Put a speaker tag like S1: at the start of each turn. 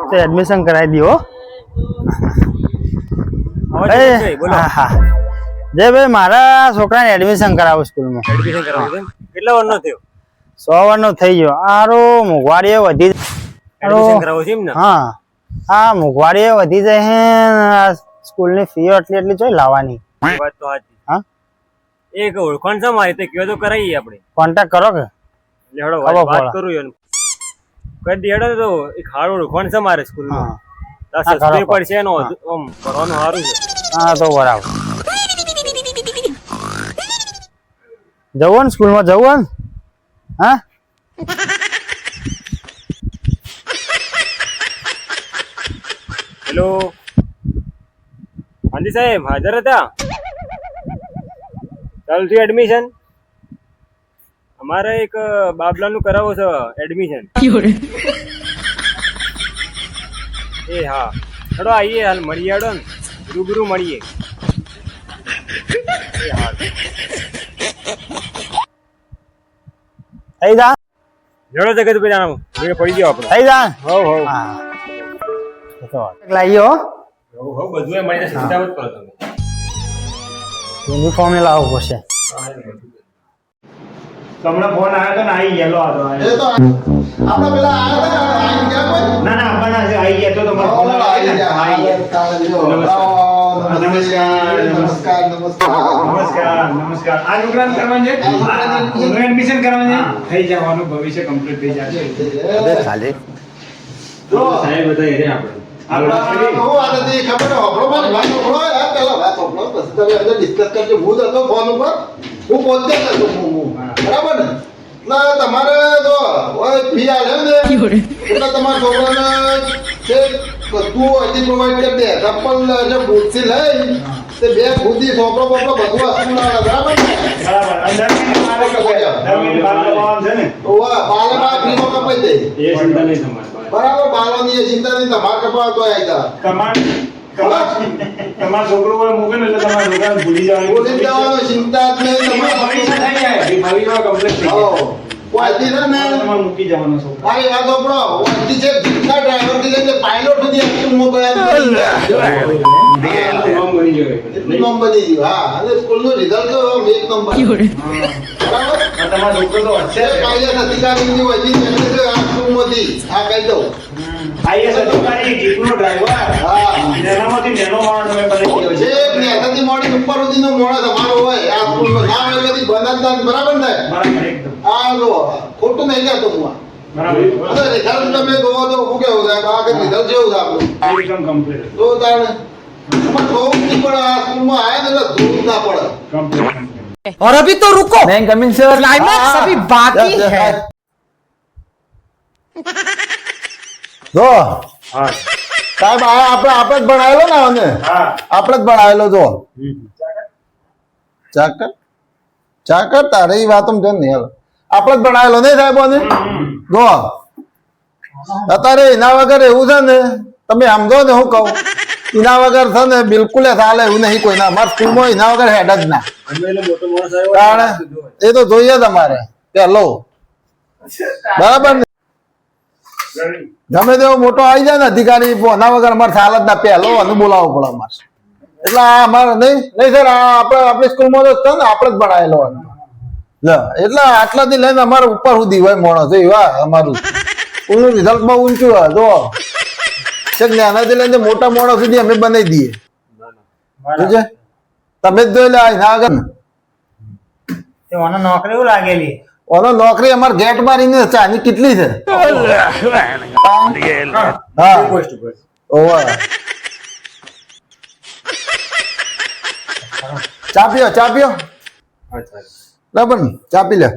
S1: તો એડમિશન કરાવી દો. હા જય ભાઈ, મારા છોકરાને એડમિશન કરાવું સ્કૂલમાં.
S2: એડમિશન કરાવવું છે? કેટલા વર્ષનો થયો?
S1: 100 વર્ષનો થઈ ગયો. આરો મોંઘવારી વધી.
S2: એડમિશન કરાવવું છે એમ ને?
S1: હા, આ મોંઘવારી વધી જાય હે. સ્કૂલની ફી એટલી જોઈ લાવવાની.
S2: વાત તો સાચી.
S1: હા,
S2: એક ઓળખાણ છે મારી, તે કયો તો કરાવીએ આપણે.
S1: કોન્ટેક્ટ કરો કે
S2: લેડો વાત કરું યાર. કઈ દેડો તો એક હારો ઓળખાણ છે મારે સ્કૂલમાં. સસ્તી પડશે એનો આમ કરવાનું સારું છે.
S1: હા તો બરાબર. જવું ને સ્કૂલમાં જવું ને? હા,
S2: હેલો, હાજી સાહેબ હાજર હતા? ચાલુ થયું એડમિશન? અમારે એક બાબલાનું કરાવો છે એડમિશન. એ હા, ચલો આવીએ, હાલ મળીએ. હેડો ને રૂબરૂ મળીએ. એ હા,
S1: થઈ જા.
S2: જડો જગત ભાઈ જાણો પડી ગયો આપણે.
S1: થઈ જા.
S2: હવ હવ
S1: હા તો લાવીઓ.
S2: હવ બધું મળીને સિસ્ટમ જ કરો તમે.
S1: યુનિફોર્મ લાવવું પડશે.
S3: તમને ફોન આવ્યો તો ને આવી ગયેલો હતો.
S4: એ તો આપણે પેલા આવ્યા હતા આવી ગયા કોઈ?
S3: ના ના આપણા છે આવી ગયા તો તમારો ફોન
S4: આવી ગયા. નમસ્કાર નમસ્કાર
S3: નમસ્કાર નમસ્કાર. આ છોકરાને કરવાનું છે? એનું એડમિશન કરવાનું છે? થઈ જવાનું, ભવિષ્ય કમ્પ્લીટ થઈ જશે.
S1: ખાલી
S4: જો
S2: સાહેબ બધા એને આપણે
S4: આપણા હું વાત હતી ખબર હોબળો મારી વાત હોબળો આ પેલા વાત હોબળો પછી તમે અંદર ડિસ્કસ કરજો. હું જ હતો ફોન ઉપર, હું પોતે જ હતો. હું બરાબર ને? એટલે તમારે તો ફી આલે ને એટલે તમારા છોકરાને છે બધું હજી પ્રોવાઈડ કરી દે. ચપ્પલ જે બૂટથી લઈ તે બેગ બુદ્ધિ છોકરો બોકરો બધું વસ્તુ લાવે. બરાબર ને?
S3: બરાબર. અંદર છે ને
S4: ઓવા બાલે બા ફ્રીમાં કપાઈ દે.
S2: એ ચિંતા નહીં તમારે.
S4: બરાબર, બાળવાની એ ચિંતા નહીં. તમારે કપાવતો આવી જા
S3: તમારો છોકરો હોય મૂકે ને એટલે તમારા છોકરાને ભૂલી જવાનું.
S4: બોલી જવાનું ચિંતા જ નહીં. તમારે
S3: પરીક્ષા થઈ જાય, ફરીવાર કમ્પ્લીટ થઈ જાય.
S4: વાંચી છે ને
S3: તમારે મૂકી જવાનો છોકરો.
S4: મારી વાત સાંભળો. વાંચી છે જીતના ડ્રાઈવર થી લઈને પાયલોટ સુધી એટલું મોબાઈલ
S2: નામ બની ગયો.
S4: એટલું નામ બની ગયું. હા, અને સ્કૂલનું રિઝલ્ટ તો એક નંબર. બરાબર,
S3: આ તમારો છોકરો તો
S4: છે કાયદા અધિકારીની વધી એટલે આ સ્કૂલમાંથી આ કહી દઉં.
S3: આઈએસ અધિકારી, જીપનો ડ્રાઈવર,
S4: હા,
S3: નાનામાંથી નાનો માણસ મેં બની ગયો
S4: જે
S3: છે.
S4: નેતાથી મોડી ઉપર સુધીનો મોણસ અમારો હોય આ સ્કૂલમાં ના હોય કદી બનાવતા બરાબર ને?
S3: બરાબર, એકદમ
S4: આ જો ખોટું નહીં કહેતો હું.
S3: બરાબર.
S4: અને રિઝલ્ટ તમે જોવો તો શું કેવું થાય? આ કે રિઝલ્ટ જેવું છે આપણું.
S3: એકદમ કમ્પ્લીટ.
S4: તો તાણે તમારે જોવું નહીં પડે. આ સ્કૂલમાં આવ્યા ને એટલે જોવું ના પડે.
S3: કમ્પ્લીટ.
S5: और अभी तो रुको,
S1: મેં કમિંગ સર.
S5: क्लाइमैक्स अभी बाकी है.
S4: જો
S2: હા
S4: સાહેબ આ આપણે જ ભણાયેલો ને આને
S3: હા,
S4: આપણે જ ભણાયેલો. જો ચાકર ચાકર તારે એ વાતો જો ને યાર આપણે જ ભણાયેલો નહીં સાહેબ આને. જો અત્યારે એના વગર એવું છે ને, તમે સમજો ને હું કહું, એના વગર છે ને બિલકુલ ચાલે એવું નહીં કોઈના. અમારા સ્કૂલમાં એના વગર હેડ જ ના.
S2: મોટો માણસ આવ્યો
S4: તાણે એ તો જોઈએ તમારે પેલો. બરાબર ને? ગમે તેવો મોટો આવી જાય ને અધિકારી, એના વગર અમારે ચાલ જ ના. પહેલો અને બોલાવવો પડે અમારે. એટલે આ અમારે નહીં નહીં સર, આ આપણી સ્કૂલમાં તો છે ને આપણે જ ભણાયેલો હોય. એટલે આટલાથી લઈને અમારે ઉપર સુધી હોય માણસ એવા. અમારું સ્કૂલનું રિઝલ્ટ બહુ ઊંચું હોય. જો નાનાથી લઈને મોટા માણસ સુધી અમે બનાવી દઈએ. સમજે? તમે જ જોઈ લે એના આગળ ને.
S1: મને નોકરી એવું લાગેલી.
S4: ઓનો નોકરી અમારે ગેટ મારીને ચાની કેટલી છે. હા ઓવા ચા પીઓ ચા પીઓ. બરાબર ને? ચા પી લે.